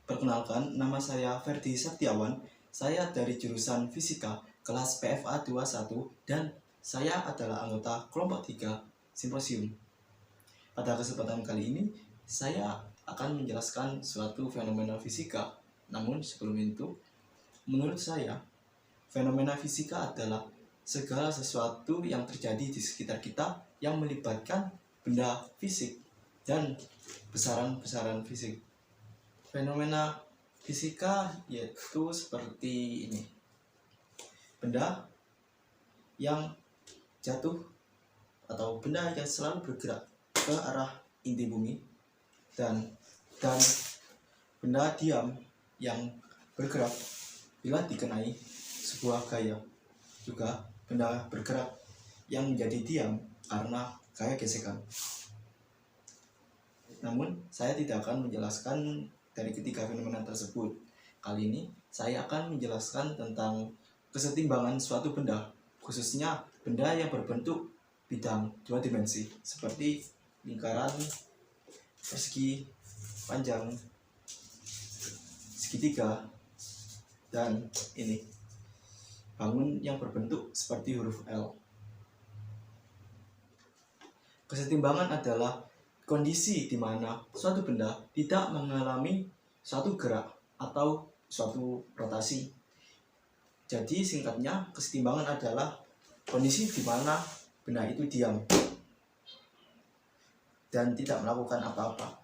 Perkenalkan, nama saya Ferdi Septiawan. Saya dari jurusan Fisika kelas PFA 21 dan saya adalah anggota kelompok 3 Simposium. Pada kesempatan kali ini, saya akan menjelaskan suatu fenomena fisika. Namun sebelum itu, menurut saya, fenomena fisika adalah segala sesuatu yang terjadi di sekitar kita yang melibatkan benda fisik dan besaran-besaran fisik. Fenomena fisika yaitu seperti ini. Benda yang jatuh atau benda yang selalu bergerak ke arah inti bumi dan benda diam yang bergerak bila dikenai sebuah gaya. Juga benda bergerak yang menjadi diam karena gaya gesekan. Namun saya tidak akan menjelaskan dari ketiga fenomena tersebut. Kali ini saya akan menjelaskan tentang kesetimbangan suatu benda, khususnya benda yang berbentuk bidang dua dimensi seperti lingkaran, persegi, panjang, segitiga, dan ini bangun yang berbentuk seperti huruf L. Kesetimbangan adalah kondisi di mana suatu benda tidak mengalami suatu gerak atau suatu rotasi. Jadi singkatnya, kesetimbangan adalah kondisi di mana benda itu diam dan tidak melakukan apa-apa.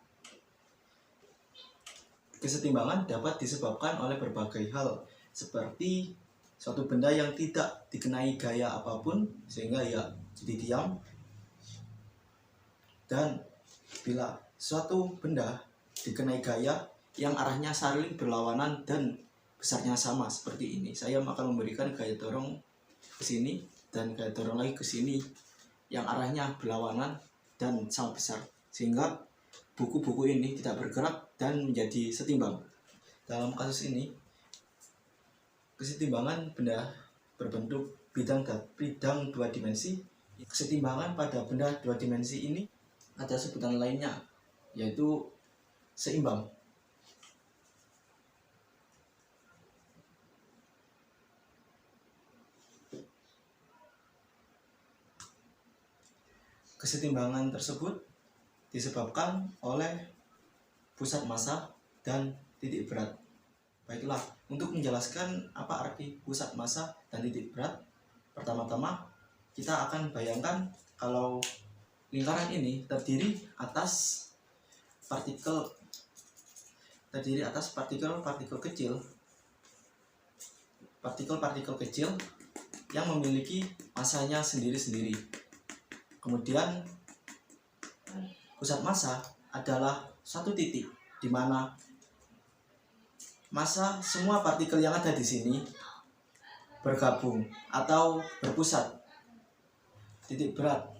Kesetimbangan dapat disebabkan oleh berbagai hal, seperti suatu benda yang tidak dikenai gaya apapun sehingga ya jadi diam, dan bila suatu benda dikenai gaya yang arahnya saling berlawanan dan besarnya sama seperti ini. Saya akan memberikan gaya dorong ke sini dan gaya dorong lagi ke sini yang arahnya berlawanan dan sama besar, sehingga buku-buku ini tidak bergerak dan menjadi setimbang. Dalam kasus ini, kesetimbangan benda berbentuk bidang dua dimensi. Kesetimbangan pada benda dua dimensi ini ada sebutan lainnya, yaitu seimbang. Kesetimbangan tersebut disebabkan oleh pusat massa dan titik berat. Baiklah, untuk menjelaskan apa arti pusat massa dan titik berat, pertama-tama kita akan bayangkan kalau lingkaran ini terdiri atas partikel kecil, partikel kecil yang memiliki masanya sendiri-sendiri. Kemudian pusat massa adalah satu titik di mana massa semua partikel yang ada di sini bergabung atau berpusat. Titik berat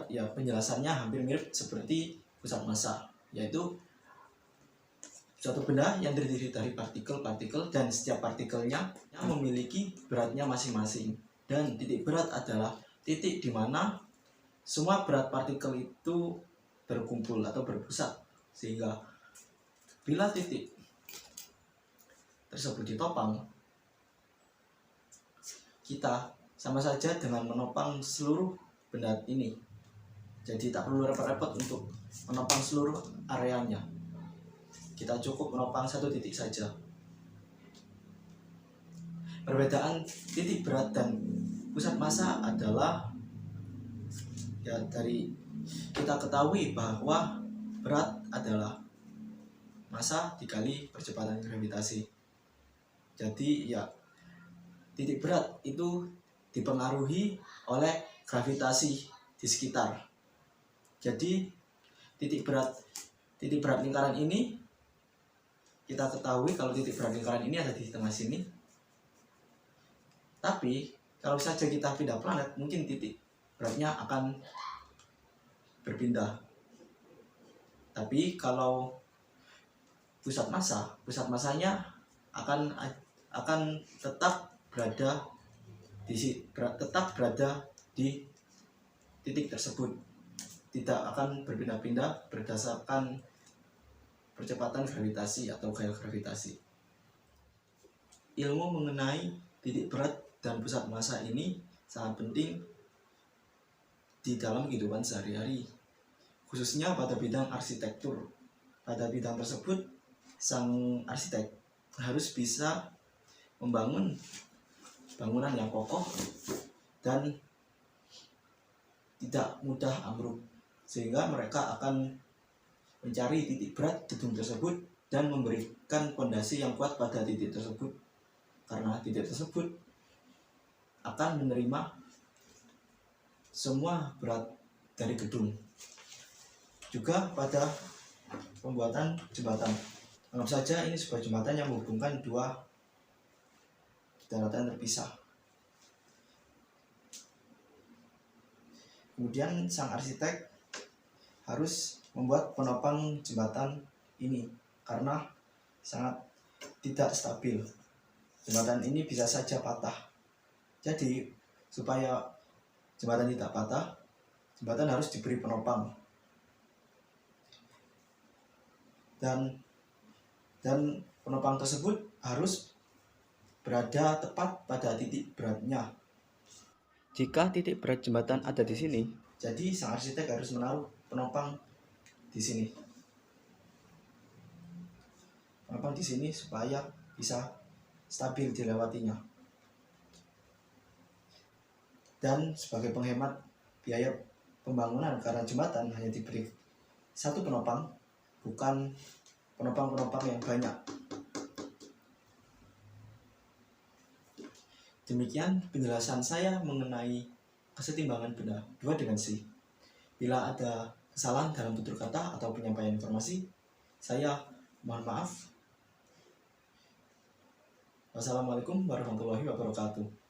ya penjelasannya hampir mirip seperti pusat massa, yaitu suatu benda yang terdiri dari partikel-partikel dan setiap partikelnya memiliki beratnya masing-masing. Dan titik berat adalah titik di mana semua berat partikel itu berkumpul atau berpusat, sehingga bila titik tersebut ditopang, kita sama saja dengan menopang seluruh benda ini. Jadi tak perlu repot-repot untuk menopang seluruh areanya. Kita cukup menopang satu titik saja. Perbedaan titik berat dan pusat massa adalah ya dari kita ketahui bahwa berat adalah massa dikali percepatan gravitasi. Jadi ya titik berat itu dipengaruhi oleh gravitasi di sekitar. Jadi titik berat lingkaran ini, kita ketahui kalau titik berat lingkaran ini ada di tengah sini. Tapi kalau saja kita pindah planet, mungkin titik beratnya akan berpindah. Tapi kalau pusat massanya akan tetap berada di titik tersebut, tidak akan berpindah-pindah berdasarkan percepatan gravitasi atau gaya gravitasi. Ilmu mengenai titik berat dan pusat massa ini sangat penting di dalam kehidupan sehari-hari, khususnya pada bidang arsitektur. Pada bidang tersebut, sang arsitek harus bisa membangun bangunan yang kokoh dan tidak mudah ambruk, sehingga mereka akan mencari titik berat gedung tersebut dan memberikan fondasi yang kuat pada titik tersebut, karena titik tersebut akan menerima semua berat dari gedung. Juga pada pembuatan jembatan, anggap saja ini sebuah jembatan yang menghubungkan dua daratan terpisah. Kemudian sang arsitek harus membuat penopang jembatan ini karena sangat tidak stabil. Jembatan ini bisa saja patah. Jadi supaya jembatan tidak patah, jembatan harus diberi penopang. Dan penopang tersebut harus berada tepat pada titik beratnya. Jika titik berat jembatan ada di sini, jadi sang arsitek harus menaruh penopang di sini. Penopang di sini supaya bisa stabil dilewatinya. Dan sebagai penghemat biaya pembangunan, karena jembatan hanya diberi satu penopang, bukan penopang-penopang yang banyak. Demikian penjelasan saya mengenai kesetimbangan benda dua dimensi. Bila ada kesalahan dalam tutur kata atau penyampaian informasi, saya mohon maaf. Wassalamualaikum warahmatullahi wabarakatuh.